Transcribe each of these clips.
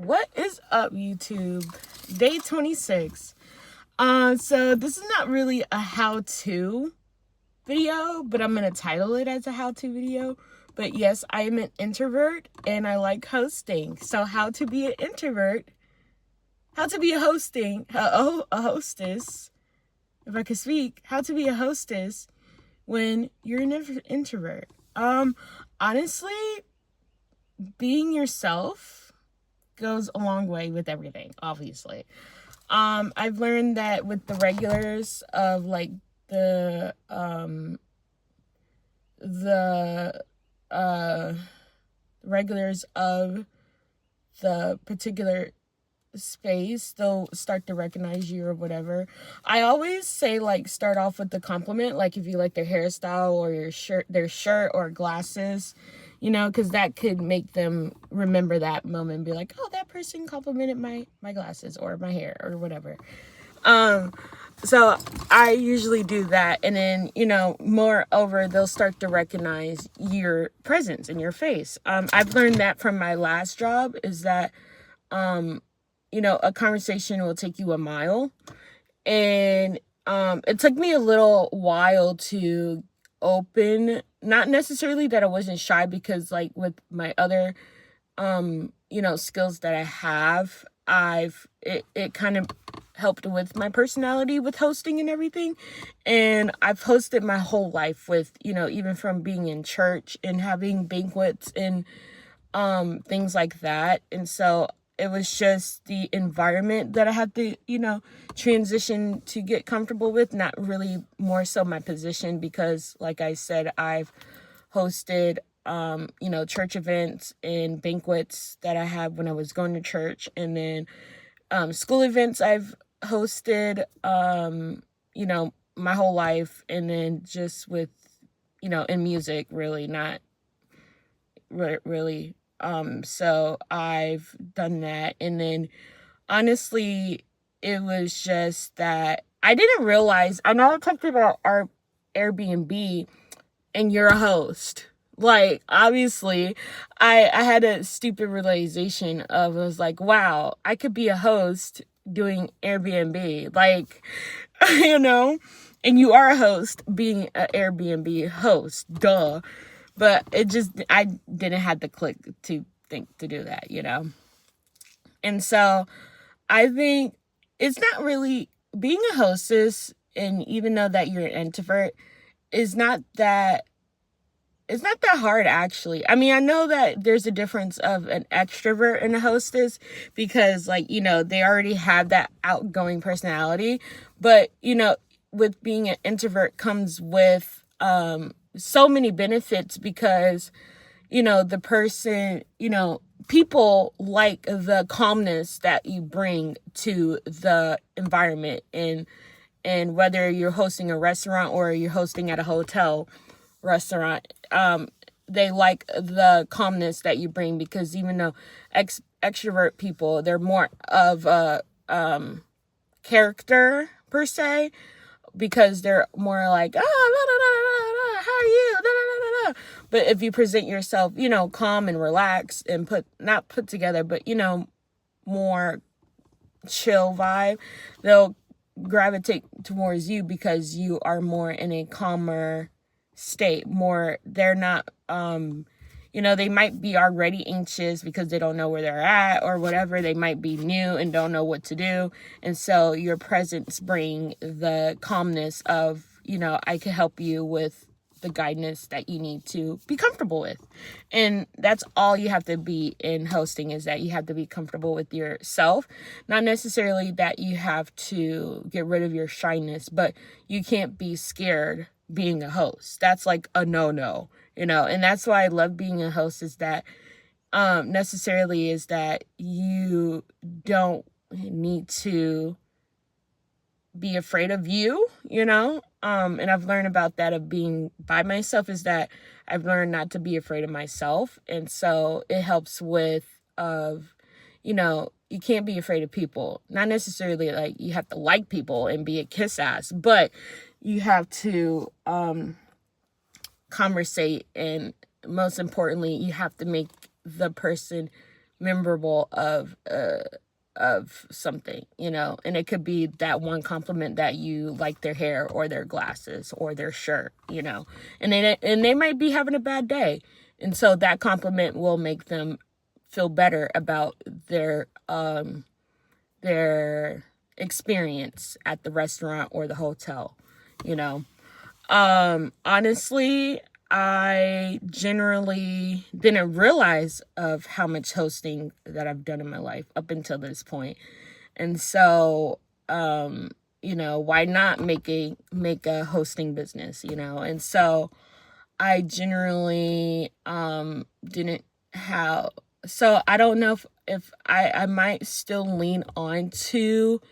What is up, YouTube? Day 26. So this is not really a how-to video, but I'm gonna title it as a how-to video. But yes, I am an introvert and I like hosting. So how to be an introvert, how to be a hostess, if I could speak, how to be a hostess when you're an introvert. Honestly, being yourself goes a long way with everything, obviously. I've learned that with the regulars of like the regulars of the particular space, they'll start to recognize you or whatever. I always say, like, start off with the compliment, like if you like their hairstyle or their shirt or glasses, you know, because that could make them remember that moment and be like, oh, that person complimented my glasses or my hair or whatever. So I usually do that, and then, you know, moreover, they'll start to recognize your presence in your face. I've learned that from my last job, is that you know, a conversation will take you a mile. And it took me a little while to open, not necessarily that I wasn't shy, because like with my other you know, skills that I have, it kind of helped with my personality with hosting and everything. And I've hosted my whole life with, you know, even from being in church and having banquets and things like that. And so it was just the environment that I had to, you know, transition to get comfortable with, not really more so my position, because like I said, I've hosted, you know, church events and banquets that I had when I was going to church. And then school events I've hosted, you know, my whole life. And then just with, you know, in music, really not really. So I've done that. And then honestly, it was just that I didn't realize, I know I talked about our Airbnb and you're a host. Like, obviously, I had a stupid realization of, I was like, wow, I could be a host doing Airbnb. Like, you know, and you are a host being an Airbnb host, duh. But it just, I didn't have the click to think to do that, you know? And so I think it's not really, being a hostess, and even though that you're an introvert, it's not that hard, actually. I mean, I know that there's a difference of an extrovert and a hostess, because, like, you know, they already have that outgoing personality. But, you know, with being an introvert comes with so many benefits, because, you know, the person, you know, people like the calmness that you bring to the environment. And whether you're hosting a restaurant or you're hosting at a hotel restaurant, they like the calmness that you bring, because even though extrovert people, they're more of a character per se, because they're more like, how are you? But if you present yourself, you know, calm and relaxed and not put together, but, you know, more chill vibe, they'll gravitate towards you, because you are more in a calmer state. They're not, you know, they might be already anxious because they don't know where they're at or whatever. They might be new and don't know what to do. And so your presence bring the calmness of, you know, I can help you with the guidance that you need to be comfortable with. And that's all you have to be in hosting, is that you have to be comfortable with yourself. Not necessarily that you have to get rid of your shyness, but you can't be scared being a host. That's like a no-no, you know. And that's why I love being a host, is that necessarily is that you don't need to be afraid of you, you know. And I've learned about that of being by myself, is that I've learned not to be afraid of myself. And so it helps with you know, you can't be afraid of people. Not necessarily like you have to like people and be a kiss ass, but you have to conversate, and most importantly, you have to make the person memorable of something, you know, and it could be that one compliment that you like their hair or their glasses or their shirt, you know, and they might be having a bad day, and so that compliment will make them feel better about their experience at the restaurant or the hotel, you know. Honestly, I generally didn't realize of how much hosting that I've done in my life up until this point. And so, you know, why not make a hosting business, you know? And so I generally didn't have, so I don't know if I might still lean on to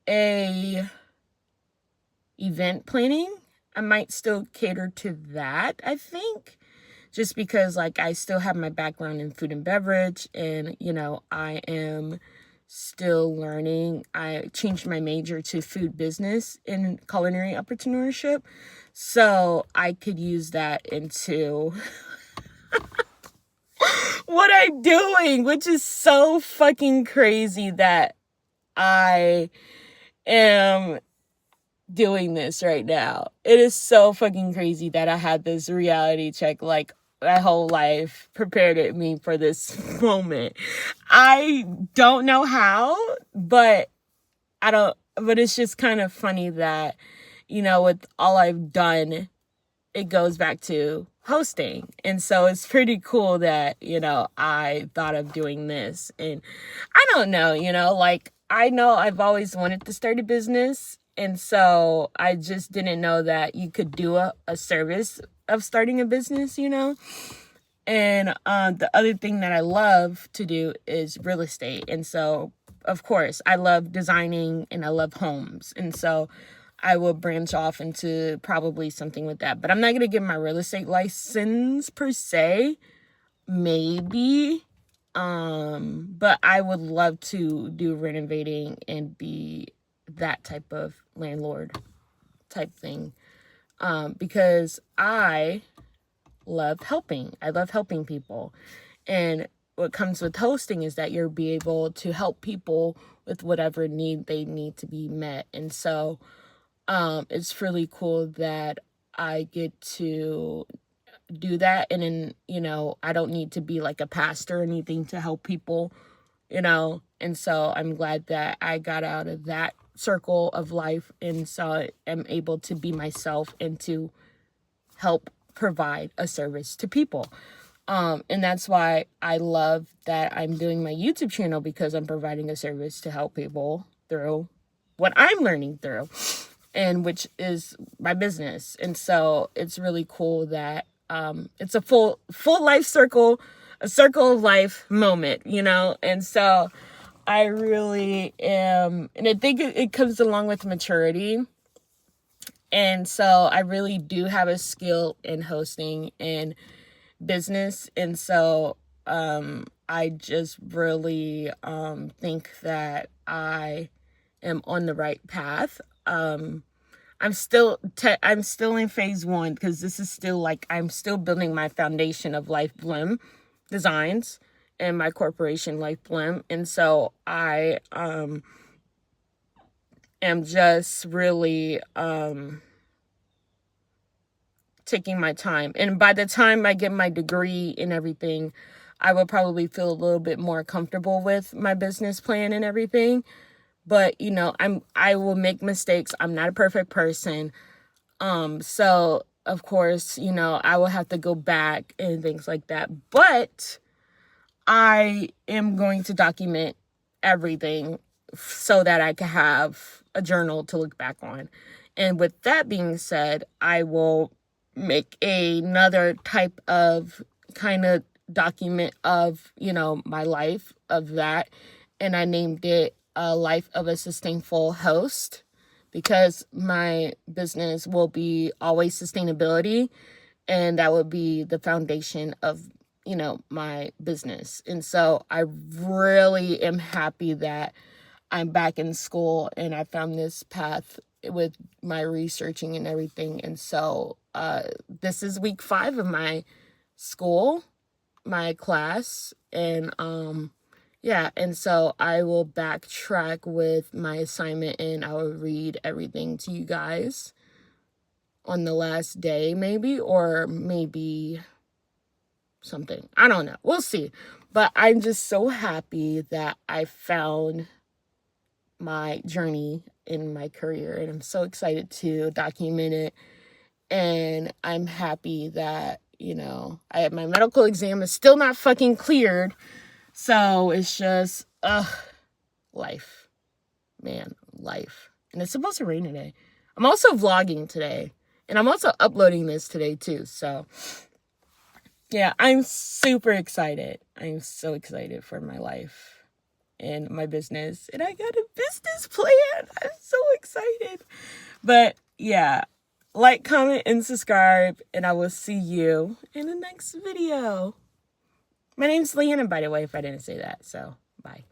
a event planning. I might still cater to that, I think, just because like I still have my background in food and beverage, and you know, I am still learning. I changed my major to food business in culinary entrepreneurship, so I could use that into what I'm doing, which is so fucking crazy that I am doing this right now. It is so fucking crazy that I had this reality check like my whole life prepared me for this moment. I don't know how, but it's just kind of funny that, you know, with all I've done, it goes back to hosting. And so it's pretty cool that, you know, I thought of doing this. And I don't know, you know, like I know I've always wanted to start a business. And so I just didn't know that you could do a service of starting a business, you know. And the other thing that I love to do is real estate. And so, of course, I love designing and I love homes. And so I will branch off into probably something with that. But I'm not going to get my real estate license per se. Maybe. But I would love to do renovating and be that type of landlord type thing. Because I love helping. I love helping people. And what comes with hosting is that you'll be able to help people with whatever need they need to be met. And so it's really cool that I get to do that. And then, you know, I don't need to be like a pastor or anything to help people, you know. And so I'm glad that I got out of that circle of life, and so I'm able to be myself and to help provide a service to people. And that's why I love that I'm doing my YouTube channel, because I'm providing a service to help people through what I'm learning through, and which is my business. And so it's really cool that it's a full life circle, a circle of life moment, you know. And so I really am, and I think it comes along with maturity. And so I really do have a skill in hosting and business. And so I just really think that I am on the right path. I'm still in phase 1, because this is still like I'm still building my foundation of Life Blim Designs and my corporation Life Blim. And so I am just really taking my time. And by the time I get my degree and everything, I will probably feel a little bit more comfortable with my business plan and everything. But, you know, I will make mistakes. I'm not a perfect person. So of course, you know, I will have to go back and things like that. But I am going to document everything so that I can have a journal to look back on. And with that being said, I will make another type of kind of document of, you know, my life of that. And I named it A Life of a Sustainable Host, because my business will be always sustainability, and that would be the foundation of, you know, my business. And so I really am happy that I'm back in school and I found this path with my researching and everything. And so this is week 5 of my school. my class, and yeah, and so I will backtrack with my assignment, and I will read everything to you guys on the last day, maybe, or maybe something. I don't know. We'll see. But I'm just so happy that I found my journey in my career, and I'm so excited to document it. And I'm happy that, you know, my medical exam is still not fucking cleared. So it's just, life. Man, life. And it's supposed to rain today. I'm also vlogging today. And I'm also uploading this today too. So, yeah, I'm super excited. I'm so excited for my life and my business. And I got a business plan. I'm so excited. But, yeah, like, comment, and subscribe. And I will see you in the next video. My name's Leanna, by the way, if I didn't say that. So, bye.